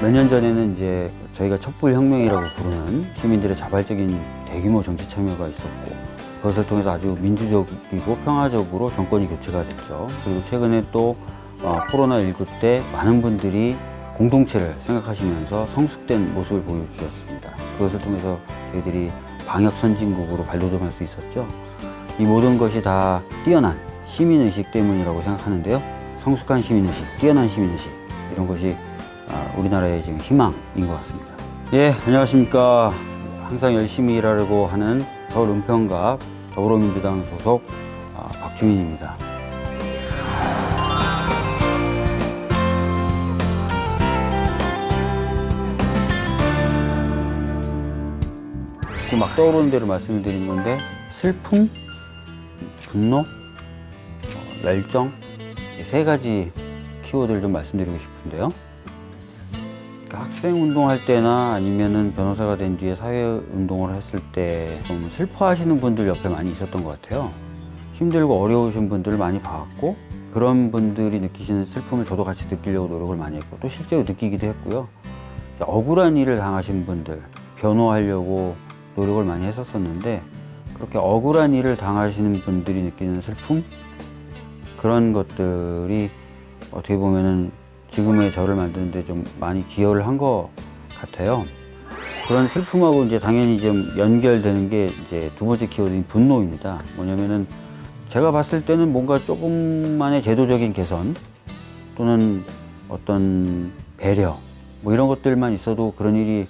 몇 년 전에는 이제 저희가 촛불혁명이라고 부르는 시민들의 자발적인 대규모 정치 참여가 있었고, 그것을 통해서 아주 민주적이고 평화적으로 정권이 교체가 됐죠. 그리고 최근에 또 코로나19 때 많은 분들이 공동체를 생각하시면서 성숙된 모습을 보여주셨습니다. 그것을 통해서 저희들이 방역 선진국으로 발돋움할 수 있었죠. 이 모든 것이 다 뛰어난 시민의식 때문이라고 생각하는데요. 성숙한 시민의식, 뛰어난 시민의식, 이런 것이 우리나라의 지금 희망인 것 같습니다. 예, 안녕하십니까. 항상 열심히 일하려고 하는 서울 은평갑 더불어민주당 소속 박주민입니다. 지금 막 떠오르는 대로 말씀을 드린 건데, 슬픔, 분노, 열정, 이 세 가지 키워드를 좀 말씀드리고 싶은데요. 학생 운동할 때나 아니면은 변호사가 된 뒤에 사회 운동을 했을 때 좀 슬퍼하시는 분들 옆에 많이 있었던 것 같아요. 힘들고 어려우신 분들을 많이 봐왔고, 그런 분들이 느끼시는 슬픔을 저도 같이 느끼려고 노력을 많이 했고, 또 실제로 느끼기도 했고요. 억울한 일을 당하신 분들, 변호하려고 노력을 많이 했었었는데, 그렇게 억울한 일을 당하시는 분들이 느끼는 슬픔? 그런 것들이 어떻게 보면은 지금의 저를 만드는데 좀 많이 기여를 한 것 같아요. 그런 슬픔하고 이제 당연히 좀 연결되는 게 이제 두 번째 키워드인 분노입니다. 뭐냐면은 제가 봤을 때는 뭔가 조금만의 제도적인 개선 또는 어떤 배려 뭐 이런 것들만 있어도 그런 일이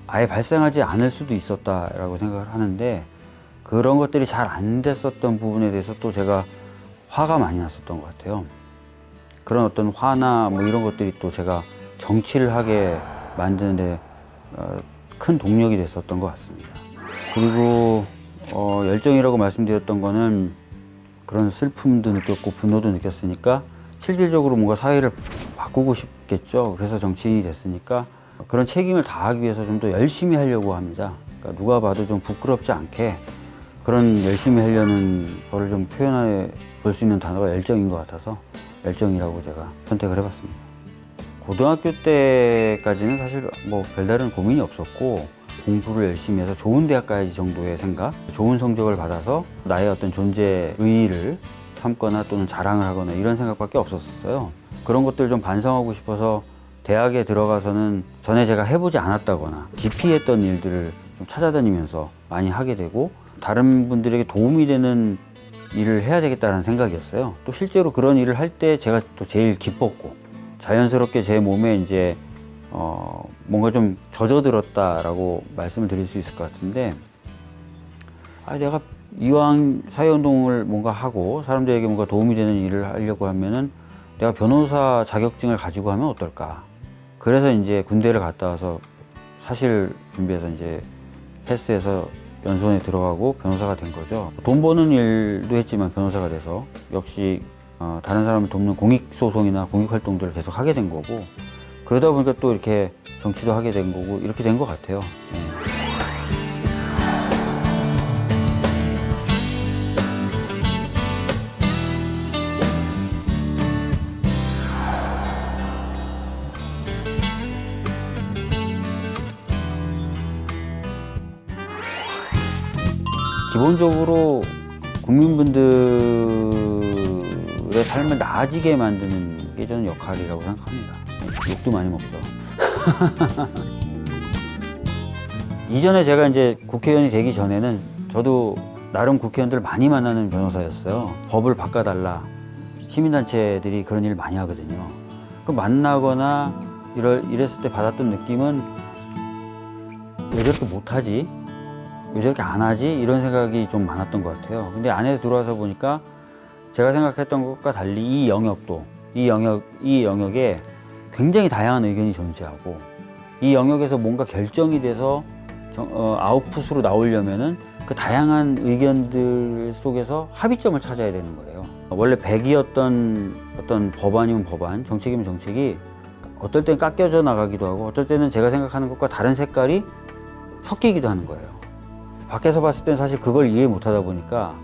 아예 발생하지 않을 수도 있었다라고 생각을 하는데, 그런 것들이 잘 안 됐었던 부분에 대해서 또 제가 화가 많이 났었던 것 같아요. 그런 어떤 화나 뭐 이런 것들이 또 제가 정치를 하게 만드는데 큰 동력이 됐었던 것 같습니다. 그리고 열정이라고 말씀드렸던 거는 그런 슬픔도 느꼈고 분노도 느꼈으니까 실질적으로 뭔가 사회를 바꾸고 싶겠죠. 그래서 정치인이 됐으니까 그런 책임을 다하기 위해서 좀 더 열심히 하려고 합니다. 그러니까 누가 봐도 좀 부끄럽지 않게 그런 열심히 하려는 거를 좀 표현해 볼 수 있는 단어가 열정인 것 같아서 열정이라고 제가 선택을 해봤습니다. 고등학교 때까지는 사실 뭐 별다른 고민이 없었고, 공부를 열심히 해서 좋은 대학 가야지 정도의 생각, 좋은 성적을 받아서 나의 어떤 존재 의의를 삼거나 또는 자랑을 하거나 이런 생각밖에 없었어요. 그런 것들을 좀 반성하고 싶어서 대학에 들어가서는 전에 제가 해보지 않았다거나 기피했던 일들을 좀 찾아다니면서 많이 하게 되고, 다른 분들에게 도움이 되는 일을 해야 되겠다는 생각이었어요. 또 실제로 그런 일을 할 때 제가 또 제일 기뻤고, 자연스럽게 제 몸에 이제 뭔가 좀 젖어들었다라고 말씀을 드릴 수 있을 것 같은데, 내가 이왕 사회운동을 뭔가 하고 사람들에게 뭔가 도움이 되는 일을 하려고 하면은 내가 변호사 자격증을 가지고 하면 어떨까. 그래서 이제 군대를 갔다 와서 사실 준비해서 이제 패스해서 연수원에 들어가고 변호사가 된 거죠. 돈 버는 일도 했지만 변호사가 돼서 역시 다른 사람을 돕는 공익소송이나 공익활동들을 계속 하게 된 거고, 그러다 보니까 또 이렇게 정치도 하게 된 거고, 이렇게 된 것 같아요. 네. 기본적으로 국민분들의 삶을 나아지게 만드는 게 저는 역할이라고 생각합니다. 욕도 많이 먹죠. 이전에 제가 이제 국회의원이 되기 전에는 저도 나름 국회의원들 많이 만나는 변호사였어요. 법을 바꿔달라. 시민단체들이 그런 일을 많이 하거든요. 그 만나거나 이랬을 때 받았던 느낌은 왜 저렇게 못하지? 왜 저렇게 안 하지? 이런 생각이 좀 많았던 것 같아요. 근데 안에 들어와서 보니까 제가 생각했던 것과 달리 이 영역에 굉장히 다양한 의견이 존재하고, 이 영역에서 뭔가 결정이 돼서 아웃풋으로 나오려면은 그 다양한 의견들 속에서 합의점을 찾아야 되는 거예요. 원래 100이었던 어떤 법안이면 법안, 정책이면 정책이 어떨 때는 깎여져 나가기도 하고, 어떨 때는 제가 생각하는 것과 다른 색깔이 섞이기도 하는 거예요. 밖에서 봤을 때는 사실 그걸 이해 못 하다 보니까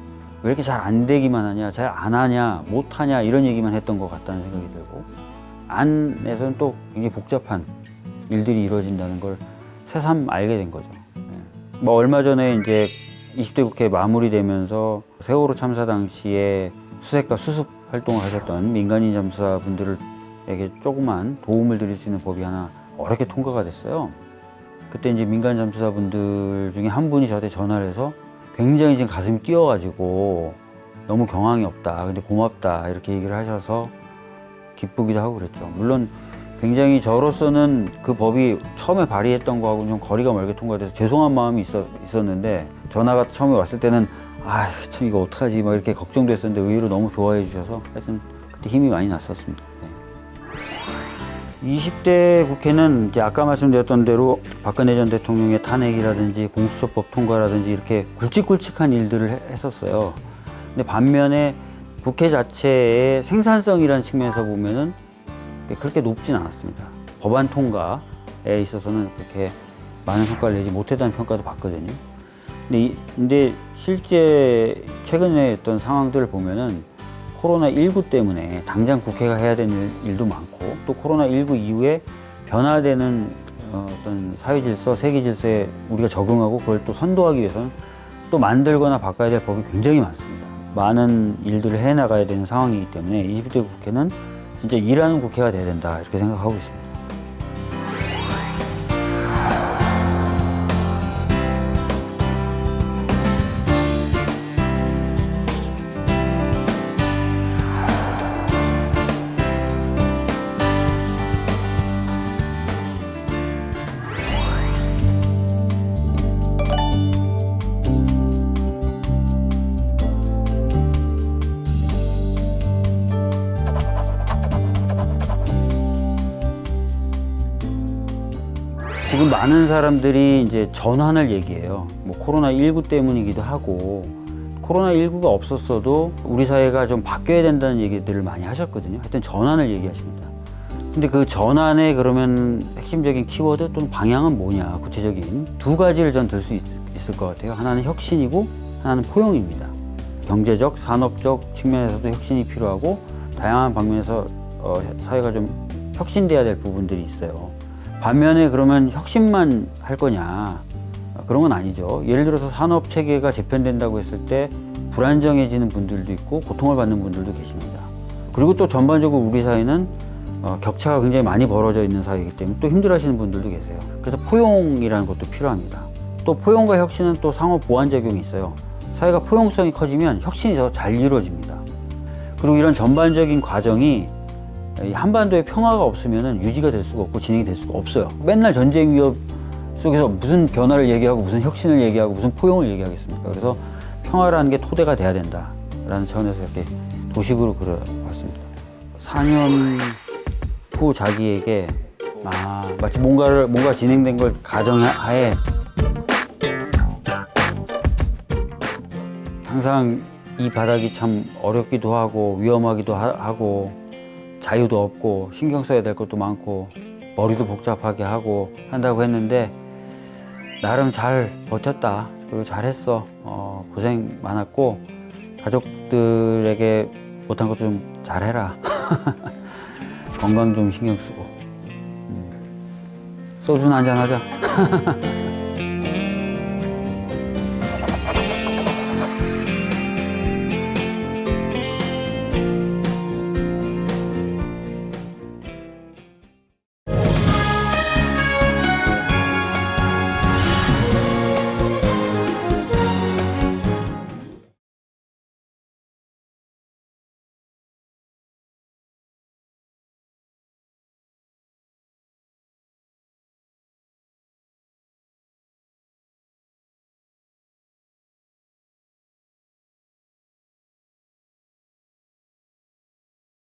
왜 이렇게 잘 안 되기만 하냐, 잘 안 하냐, 못 하냐, 이런 얘기만 했던 것 같다는 생각이 들고, 안에서는 또 굉장히 복잡한 일들이 이루어진다는 걸 새삼 알게 된 거죠. 뭐 얼마 전에 이제 20대 국회 마무리되면서 세월호 참사 당시에 수색과 수습 활동을 하셨던 민간인 잠수사분들에게 조그만 도움을 드릴 수 있는 법이 하나 어렵게 통과가 됐어요. 그때 이제 민간 잠수사분들 중에 한 분이 저한테 전화를 해서 굉장히 지금 가슴이 뛰어가지고 너무 경황이 없다. 근데 고맙다. 이렇게 얘기를 하셔서 기쁘기도 하고 그랬죠. 물론 굉장히 저로서는 그 법이 처음에 발의했던 거하고 좀 거리가 멀게 통과돼서 죄송한 마음이 있었는데 전화가 처음에 왔을 때는 아, 참 이거 어떡하지 막 이렇게 걱정도 했었는데 의외로 너무 좋아해 주셔서 하여튼 그때 힘이 많이 났었습니다. 네. 20대 국회는 이제 아까 말씀드렸던 대로 박근혜 전 대통령의 탄핵이라든지 공수처법 통과라든지 이렇게 굵직굵직한 일들을 했었어요. 근데 반면에 국회 자체의 생산성이라는 측면에서 보면은 그렇게 높진 않았습니다. 법안 통과에 있어서는 그렇게 많은 성과를 내지 못했다는 평가도 받거든요. 근데 실제 최근에 했던 상황들을 보면은 코로나19 때문에 당장 국회가 해야 되는 일도 많고 또 코로나19 이후에 변화되는 어떤 사회 질서, 세계 질서에 우리가 적응하고 그걸 또 선도하기 위해서는 또 만들거나 바꿔야 될 법이 굉장히 많습니다. 많은 일들을 해나가야 되는 상황이기 때문에 20대 국회는 진짜 일하는 국회가 돼야 된다 이렇게 생각하고 있습니다. 지금 많은 사람들이 이제 전환을 얘기해요. 뭐 코로나19 때문이기도 하고 코로나19가 없었어도 우리 사회가 좀 바뀌어야 된다는 얘기들을 많이 하셨거든요. 하여튼 전환을 얘기하십니다. 근데 그 전환의 그러면 핵심적인 키워드 또는 방향은 뭐냐, 구체적인 두 가지를 전 들 수 있을 것 같아요. 하나는 혁신이고 하나는 포용입니다. 경제적, 산업적 측면에서도 혁신이 필요하고 다양한 방면에서 사회가 좀 혁신돼야 될 부분들이 있어요. 반면에 그러면 혁신만 할 거냐, 그런 건 아니죠. 예를 들어서 산업 체계가 재편된다고 했을 때 불안정해지는 분들도 있고 고통을 받는 분들도 계십니다. 그리고 또 전반적으로 우리 사회는 격차가 굉장히 많이 벌어져 있는 사회이기 때문에 또 힘들어하시는 분들도 계세요. 그래서 포용이라는 것도 필요합니다. 또 포용과 혁신은 또 상호 보완작용이 있어요. 사회가 포용성이 커지면 혁신이 더 잘 이루어집니다. 그리고 이런 전반적인 과정이 이 한반도에 평화가 없으면 유지가 될 수가 없고 진행이 될 수가 없어요. 맨날 전쟁 위협 속에서 무슨 변화를 얘기하고 무슨 혁신을 얘기하고 무슨 포용을 얘기하겠습니까? 그래서 평화라는 게 토대가 돼야 된다라는 차원에서 이렇게 도식으로 그려봤습니다. 4년 후 자기에게 마치 뭔가 진행된 걸 가정하에 항상 이 바닥이 참 어렵기도 하고 위험하기도 하고 자유도 없고 신경 써야 될 것도 많고 머리도 복잡하게 하고 한다고 했는데 나름 잘 버텼다. 그리고 잘했어. 고생 많았고 가족들에게 못한 것 좀 잘해라. 건강 좀 신경 쓰고 소주나 한잔 하자.